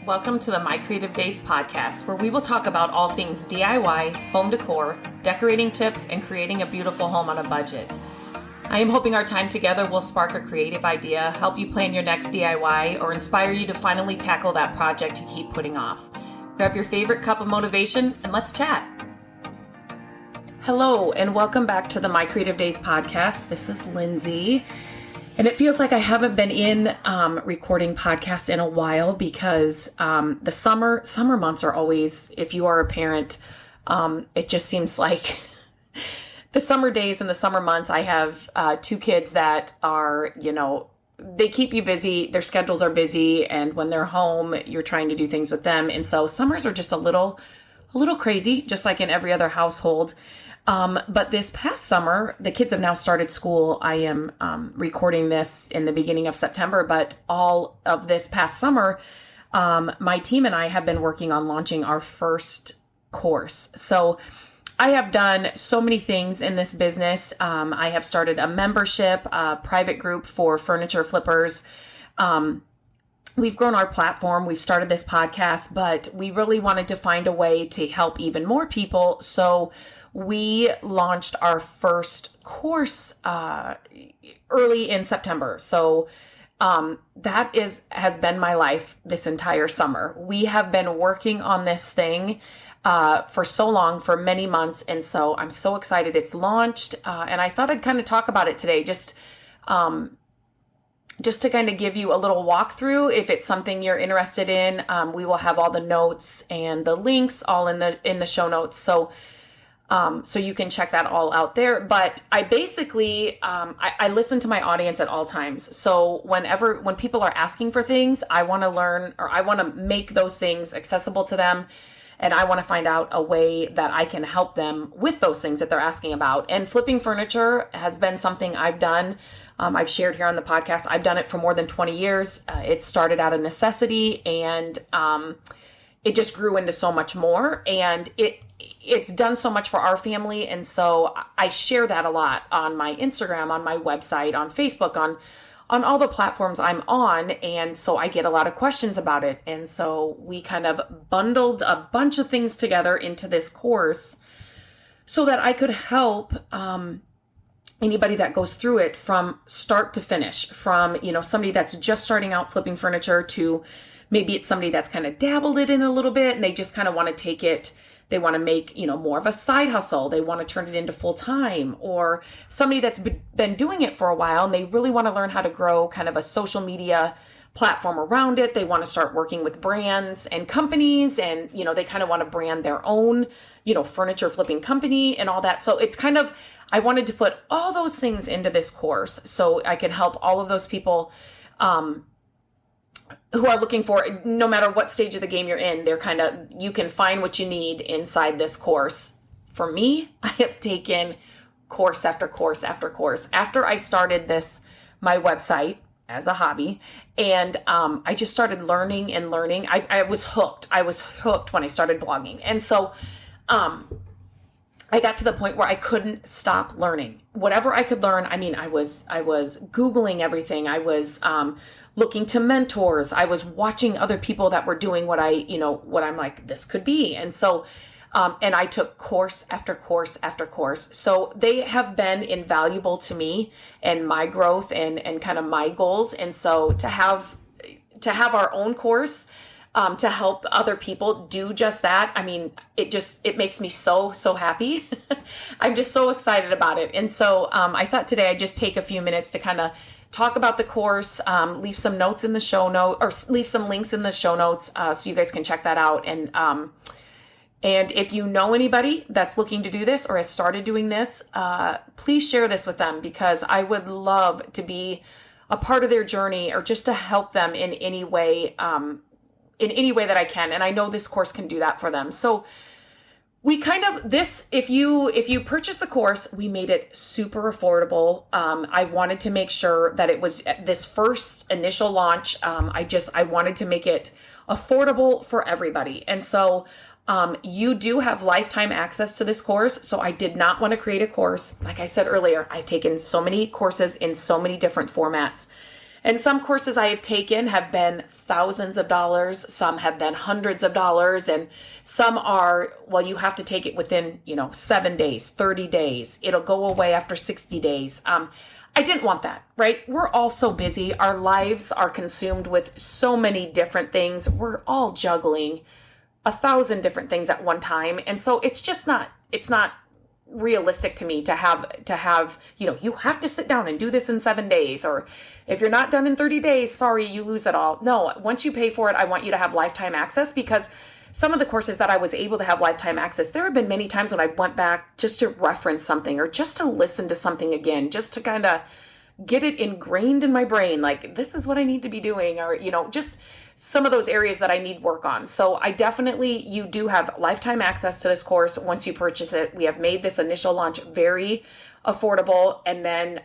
Welcome to the My Creative Days podcast, where we will talk about all things DIY, home decor, decorating tips, and creating a beautiful home on a budget. I am hoping our time together will spark a creative idea, help you plan your next DIY, or inspire you to finally tackle that project you keep putting off. Grab your favorite cup of motivation and let's chat. Hello, and welcome back to the My Creative Days podcast. This is Lindsay. And it feels like I haven't been in recording podcasts in a while because the summer months are always, if you are a parent, it just seems like the summer days and the summer months. I have two kids that are, they keep you busy. Their schedules are busy. And when they're home, you're trying to do things with them. And so summers are just a little crazy, just like in every other household. But this past summer, the kids have now started school. I am recording this in the beginning of September, but all of this past summer, my team and I have been working on launching our first course. So I have done so many things in this business. I have started a membership, a private group for furniture flippers. We've grown our platform. We've started this podcast, but we really wanted to find a way to help even more people. So we launched our first course early in September. So that has been my life this entire summer. We have been working on this thing for so long, for many months. And so I'm so excited it's launched. And I thought I'd kind of talk about it today, just to kind of give you a little walkthrough. If it's something you're interested in, we will have all the notes and the links all in the show notes. So you can check that all out there. But I basically, I listen to my audience at all times. So when people are asking for things, I want to learn, or I want to make those things accessible to them. And I want to find out a way that I can help them with those things that they're asking about. And flipping furniture has been something I've done. I've shared here on the podcast. I've done it for more than 20 years. It started out of necessity, and it just grew into so much more. And it's done so much for our family. And so I share that a lot on my Instagram, on my website, on Facebook, on all the platforms I'm on. And so I get a lot of questions about it. And so we kind of bundled a bunch of things together into this course so that I could help anybody that goes through it from start to finish, from, somebody that's just starting out flipping furniture to maybe it's somebody that's kind of dabbled it in a little bit and they just kind of want to take it. They want to make, more of a side hustle. They want to turn it into full time, or somebody that's been doing it for a while and they really want to learn how to grow kind of a social media platform around it. They want to start working with brands and companies, and, they kind of want to brand their own, furniture flipping company and all that. So it's kind of, I wanted to put all those things into this course so I can help all of those people, who are looking for, no matter what stage of the game you're in, you can find what you need inside this course. For me, I have taken course after course after course. After I started my website as a hobby, and I just started learning and learning. I was hooked. I was hooked when I started blogging. And so I got to the point where I couldn't stop learning. Whatever I could learn, I was Googling everything. I was looking to mentors. I was watching other people that were doing what I'm like, this could be. And so, and I took course after course after course. So they have been invaluable to me and my growth and kind of my goals. And so to have our own course, to help other people do just that, it makes me so, so happy. I'm just so excited about it. And so, I thought today I'd just take a few minutes to kind of talk about the course, leave some notes in the show note, or leave some links in the show notes, so you guys can check that out. And if you know anybody that's looking to do this or has started doing this, please share this with them, because I would love to be a part of their journey, or just to help them in any way that I can. And I know this course can do that for them. So we if you purchase the course, we made it super affordable. I wanted to make sure that it was this first initial launch. I wanted to make it affordable for everybody. And so, you do have lifetime access to this course. So I did not want to create a course. Like I said earlier, I've taken so many courses in so many different formats. And some courses I have taken have been thousands of dollars. Some have been hundreds of dollars. And some are, well, you have to take it within, 7 days, 30 days. It'll go away after 60 days. I didn't want that, right? We're all so busy. Our lives are consumed with so many different things. We're all juggling 1,000 different things at one time. And so it's not realistic to me to have, you have to sit down and do this in 7 days, or if you're not done in 30 days, sorry, you lose it all. No, once you pay for it, I want you to have lifetime access, because some of the courses that I was able to have lifetime access, there have been many times when I went back just to reference something or just to listen to something again, just to kind of get it ingrained in my brain. Like, this is what I need to be doing, or, just some of those areas that I need work on. So I definitely, you do have lifetime access to this course once you purchase it. We have made this initial launch very affordable. And then,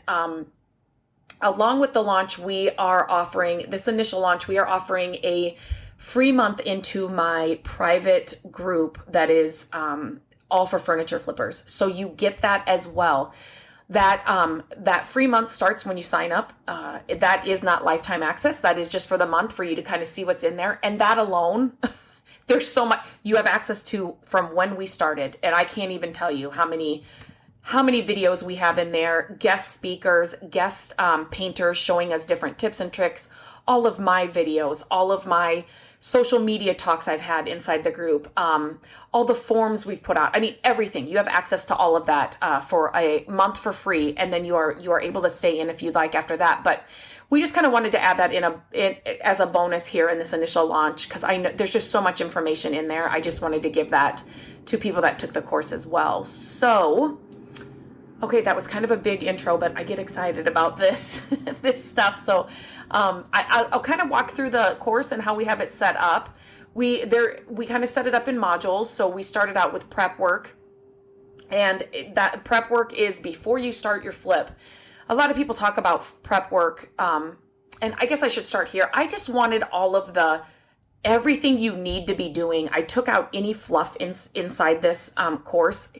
along with the launch, this initial launch, we are offering a free month into my private group that is all for furniture flippers. So you get that as well. That free month starts when you sign up. That is not lifetime access. That is just for the month for you to kind of see what's in there. And that alone, there's so much you have access to from when we started. And I can't even tell you how many videos we have in there, guest speakers, guest painters showing us different tips and tricks, all of my videos, all of my social media talks I've had inside the group, all the forms we've put out. I mean, everything. You have access to all of that for a month for free, and then you are able to stay in if you'd like after that. But we just kind of wanted to add that in as a bonus here in this initial launch, because I know there's just so much information in there. I just wanted to give that to people that took the course as well. So, okay, that was kind of a big intro, but I get excited about this stuff. So I'll kind of walk through the course and how we have it set up. We kind of set it up in modules. So we started out with prep work, and that prep work is before you start your flip. A lot of people talk about prep work, and I guess I should start here. I just wanted all of everything you need to be doing. I took out any fluff inside this course.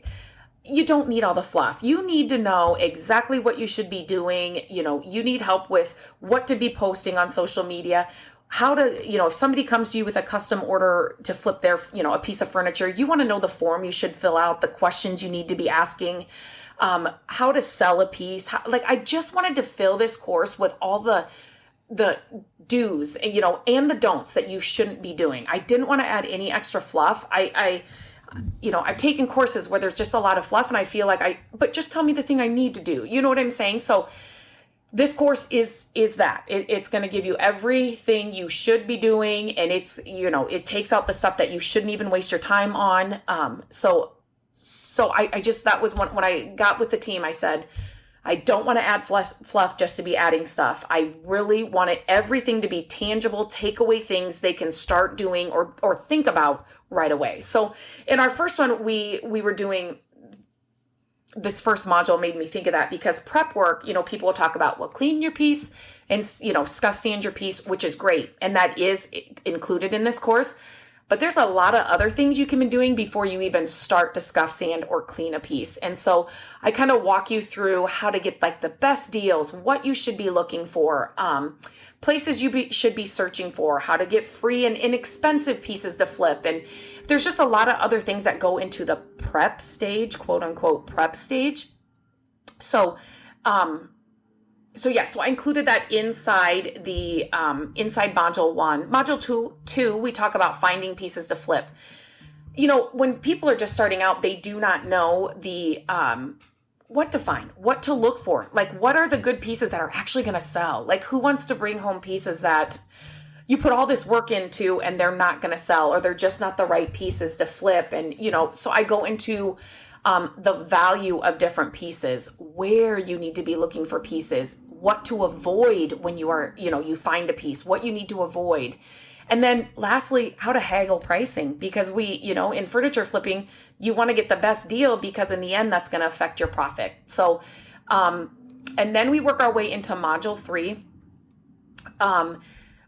You don't need all the fluff. You need to know exactly what you should be doing. You need help with what to be posting on social media, how to, if somebody comes to you with a custom order to flip their, a piece of furniture, you want to know the form you should fill out, the questions you need to be asking, how to sell a piece. I just wanted to fill this course with all the do's, and the don'ts that you shouldn't be doing. I didn't want to add any extra fluff. I've taken courses where there's just a lot of fluff, and I feel like but just tell me the thing I need to do. You know what I'm saying? So this course is that. It's going to give you everything you should be doing, and it takes out the stuff that you shouldn't even waste your time on. So that was when I got with the team, I said, I don't want to add fluff just to be adding stuff. I really wanted everything to be tangible, take away things they can start doing or think about right away. So in our first one, we were doing this first module made me think of that, because prep work, people will talk about, well, clean your piece and, scuff sand your piece, which is great. And that is included in this course. But there's a lot of other things you can be doing before you even start to scuff sand or clean a piece. And so I kind of walk you through how to get the best deals, what you should be looking for, places you should be searching for, how to get free and inexpensive pieces to flip. And there's just a lot of other things that go into the prep stage, quote unquote prep stage. So I included that inside the inside module 1. Module 2, we talk about finding pieces to flip. When people are just starting out, they do not know the what to find, what to look for. What are the good pieces that are actually going to sell? Who wants to bring home pieces that you put all this work into and they're not going to sell, or they're just not the right pieces to flip? And, so I go into the value of different pieces, where you need to be looking for pieces, what to avoid when you are, you find a piece, what you need to avoid. And then lastly, how to haggle pricing, because in furniture flipping, you want to get the best deal, because in the end, that's going to affect your profit. So, and then we work our way into module 3,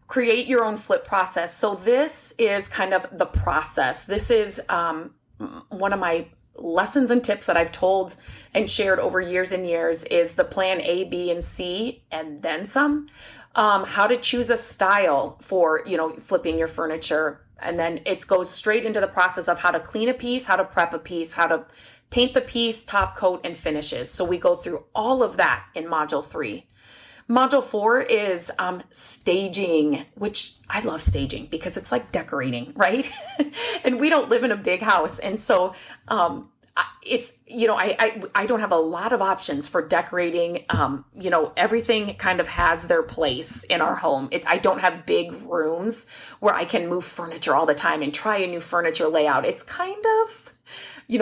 create your own flip process. So this is kind of the process. This is one of my lessons and tips that I've told and shared over years and years, is the plan A, B, and C, and then some. how to choose a style for, flipping your furniture. And then it goes straight into the process of how to clean a piece, how to prep a piece, how to paint the piece, top coat, and finishes. So we go through all of that in Module 3. Module 4 is staging, which I love staging because it's like decorating, right? And we don't live in a big house. And so it's, I don't have a lot of options for decorating. Everything kind of has their place in our home. I don't have big rooms where I can move furniture all the time and try a new furniture layout. It's kind of,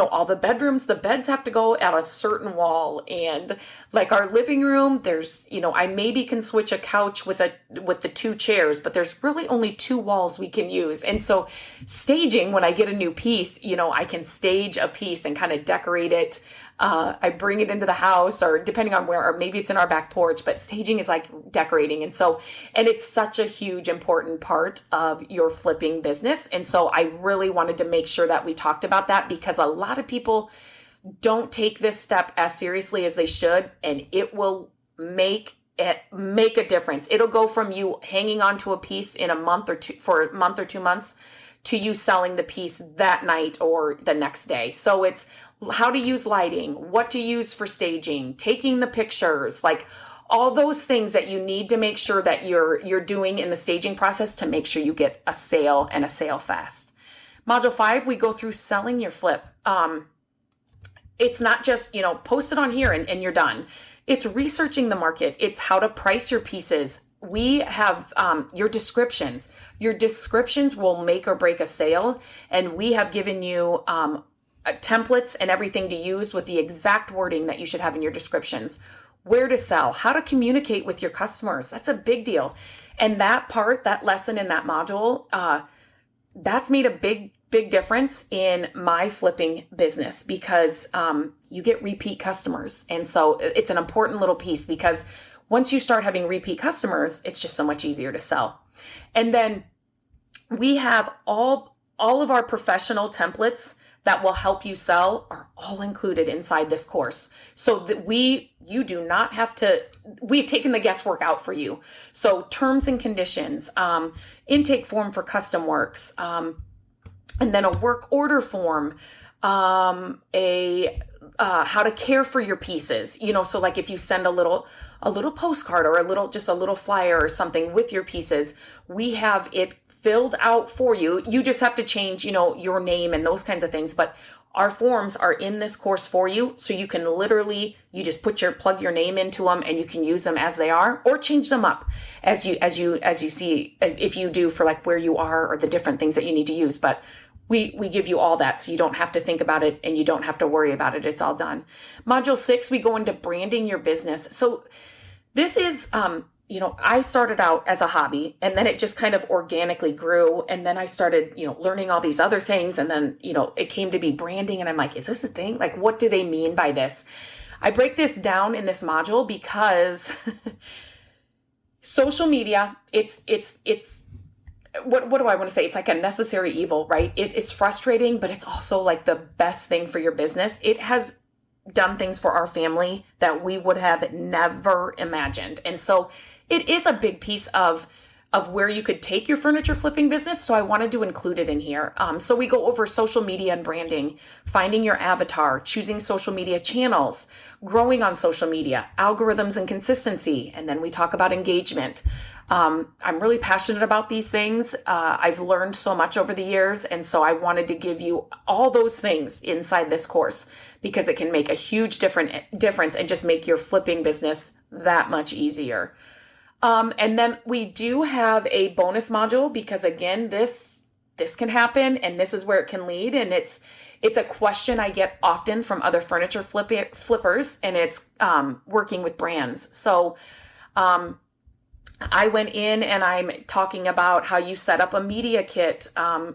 all the bedrooms, the beds have to go at a certain wall. And like our living room, there's, I maybe can switch a couch with the 2 chairs, but there's really only 2 walls we can use. And so staging, when I get a new piece, I can stage a piece and kind of decorate it. I bring it into the house, or depending on where, or maybe it's in our back porch, but staging is like decorating. And it's such a huge, important part of your flipping business. And so I really wanted to make sure that we talked about that, because a lot of people don't take this step as seriously as they should, and it will make a difference. It'll go from you hanging on to a piece in a month or 2 months to you selling the piece that night or the next day. So it's how to use lighting, what to use for staging, taking the pictures, like all those things that you need to make sure that you're doing in the staging process to make sure you get a sale, and a sale fast. Module 5, we go through selling your flip. It's not just, post it on here and you're done. It's researching the market. It's how to price your pieces. We have your descriptions. Your descriptions will make or break a sale. And we have given you templates and everything to use with the exact wording that you should have in your descriptions. Where to sell, how to communicate with your customers. That's a big deal. And that lesson in that module, that's made a big difference in my flipping business, because you get repeat customers. And so it's an important little piece, because once you start having repeat customers, it's just so much easier to sell. And then we have all of our professional templates that will help you sell are all included inside this course. So that you do not have to, we've taken the guesswork out for you. So terms and conditions, intake form for custom works, and then a work order form, how to care for your pieces, so like if you send a little postcard or a little flyer or something with your pieces, we have it filled out for you. You just have to change, your name and those kinds of things. But our forms are in this course for you. So you can literally, you just plug your name into them, and you can use them as they are, or change them up as you see, if you do, for like where you are or the different things that you need to use. But we give you all that, so you don't have to think about it and you don't have to worry about it. It's all done. Module 6, we go into branding your business. So this is, I started out as a hobby, and then it just kind of organically grew. And then I started, learning all these other things. And then, it came to be branding, and I'm like, is this a thing? Like, what do they mean by this? I break this down in this module because social media, it's what do I want to say? It's like a necessary evil, right? It's frustrating, but it's also like the best thing for your business. It has done things for our family that we would have never imagined. And so it is a big piece of where you could take your furniture flipping business. So I wanted to include it in here. So we go over social media and branding, finding your avatar, choosing social media channels, growing on social media, algorithms and consistency. And then we talk about engagement. I'm really passionate about these things. I've learned so much over the years. And so I wanted to give you all those things inside this course, because it can make a huge difference and just make your flipping business that much easier. And then we do have a bonus module, because again, this can happen, and this is where it can lead. And it's a question I get often from other furniture flippers, and it's working with brands. So I went in and I'm talking about how you set up a media kit,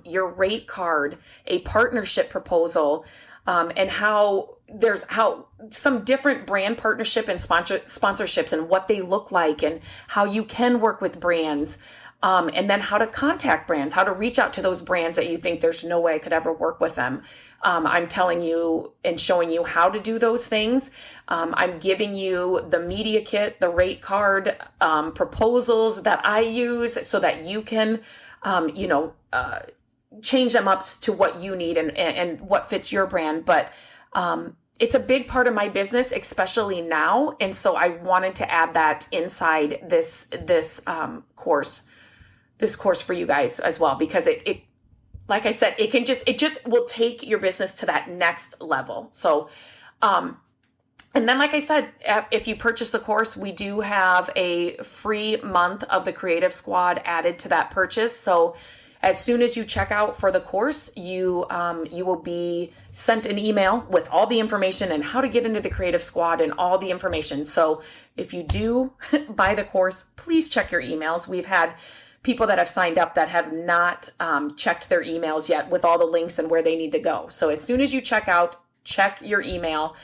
your rate card, a partnership proposal, and how some different brand partnership and sponsorships and what they look like, and how you can work with brands. and then how to contact brands, how to reach out to those brands that you think there's no way I could ever work with them. I'm telling you and showing you how to do those things. I'm giving you the media kit, the rate card, proposals that I use so that you can, change them up to what you need and what fits your brand. But it's a big part of my business, especially now. And so I wanted to add that inside this course for you guys as well, because it like I said, it just will take your business to that next level. So, and then, like I said, if you purchase the course, we do have a free month of the Creative Squad added to that purchase. So as soon as you check out for the course, you will be sent an email with all the information and how to get into the Creative Squad and all the information. So if you do buy the course, please check your emails. We've had people that have signed up that have not checked their emails yet with all the links and where they need to go. So as soon as you check out, check your email.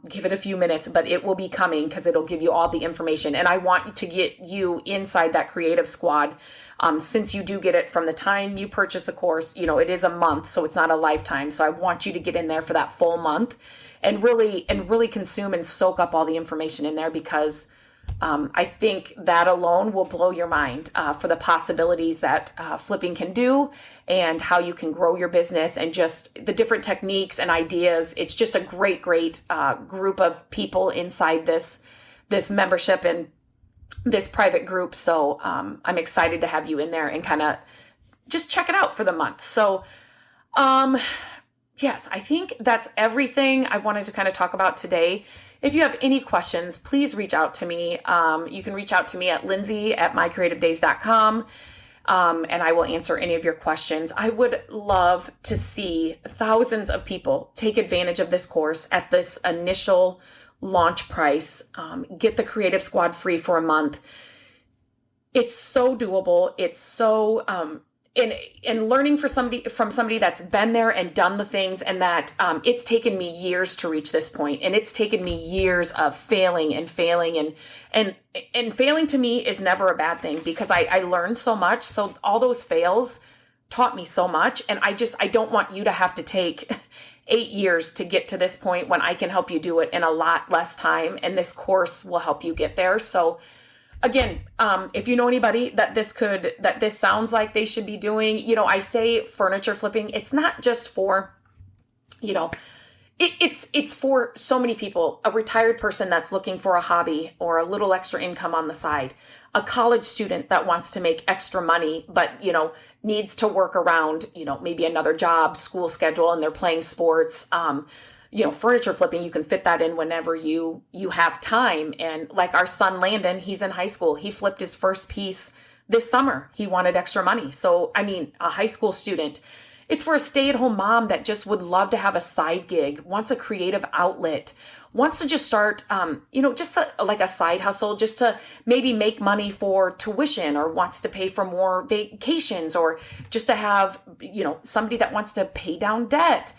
Give it a few minutes, but it will be coming because it'll give you all the information. And I want to get you inside that Creative Squad. Since you do get it from the time you purchase the course, it is a month, so it's not a lifetime. So I want you to get in there for that full month and really consume and soak up all the information in there, because I think that alone will blow your mind for the possibilities that flipping can do and how you can grow your business and just the different techniques and ideas. It's just a great group of people inside this membership and this private group. So I'm excited to have you in there and kind of just check it out for the month. So yes, I think that's everything I wanted to kind of talk about today. If you have any questions, please reach out to me. You can reach out to me at lindsay@mycreativedays.com, and I will answer any of your questions. I would love to see thousands of people take advantage of this course at this initial launch price. Get the Creative Squad free for a month. It's so doable. It's so in learning from somebody that's been there and done the things, and that it's taken me years to reach this point, and it's taken me years of failing and failing and failing to me is never a bad thing, because I learned so much. So all those fails taught me so much, and I don't want you to have to take 8 years to get to this point when I can help you do it in a lot less time, and this course will help you get there. So again, if you know anybody that this sounds like they should be doing, I say furniture flipping. It's not just for, it's for so many people. A retired person that's looking for a hobby or a little extra income on the side, a college student that wants to make extra money, but, needs to work around, maybe another job, school schedule, and they're playing sports. Furniture flipping, you can fit that in whenever you have time. And like our son, Landon, he's in high school. He flipped his first piece this summer. He wanted extra money. So, a high school student, it's for a stay-at-home mom that just would love to have a side gig, wants a creative outlet, wants to just start, like a side hustle, just to maybe make money for tuition, or wants to pay for more vacations, or just to have, somebody that wants to pay down debt.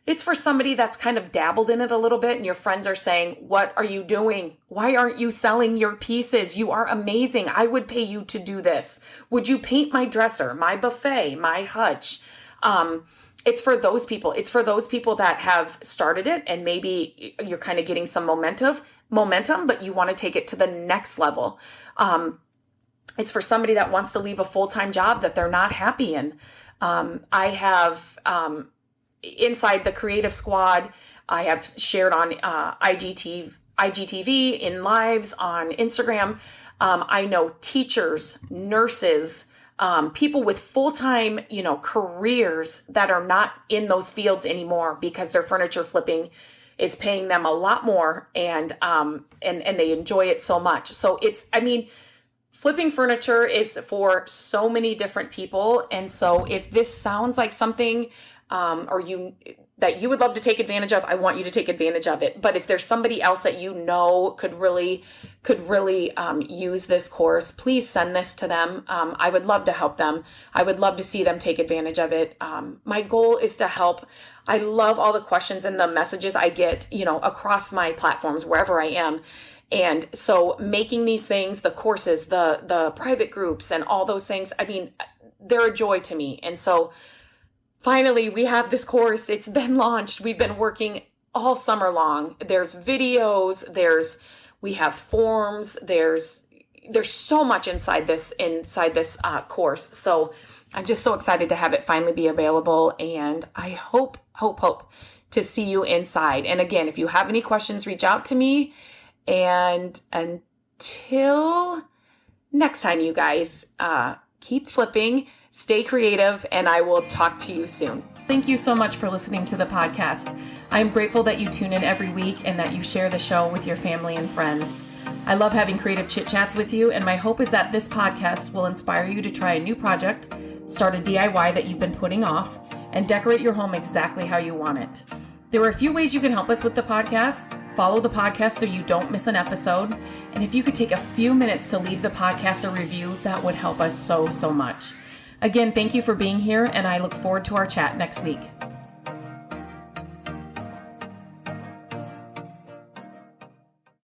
It's for somebody that's kind of dabbled in it a little bit, and your friends are saying, "What are you doing? Why aren't you selling your pieces? You are amazing. I would pay you to do this. Would you paint my dresser, my buffet, my hutch?" It's for those people. It's for those people that have started it, and maybe you're kind of getting some momentum, but you want to take it to the next level. It's for somebody that wants to leave a full-time job that they're not happy in. I have, inside the Creative Squad, I have shared on IGTV, in lives, on Instagram. I know teachers, nurses, people with full-time, careers that are not in those fields anymore because their furniture flipping is paying them a lot more, and they enjoy it so much. So flipping furniture is for so many different people. And so if this sounds like something that you would love to take advantage of, I want you to take advantage of it. But if there's somebody else that could really use this course, please send this to them. I would love to help them. I would love to see them take advantage of it. My goal is to help. I love all the questions and the messages I get, across my platforms, wherever I am. And so making these things, the courses, the private groups and all those things, I mean, they're a joy to me. And so finally we have this course. It's been launched. We've been working all summer long. There's videos, we have forms, there's so much inside this course. So I'm just so excited to have it finally be available. And I hope to see you inside. And again, if you have any questions, reach out to me. And until next time, you guys, keep flipping, stay creative, and I will talk to you soon. Thank you so much for listening to the podcast. I'm grateful that you tune in every week and that you share the show with your family and friends. I love having creative chit chats with you, and my hope is that this podcast will inspire you to try a new project, start a DIY that you've been putting off, and decorate your home exactly how you want it. There are a few ways you can help us with the podcast. Follow the podcast so you don't miss an episode. And if you could take a few minutes to leave the podcast a review, that would help us so much. Again, thank you for being here, and I look forward to our chat next week.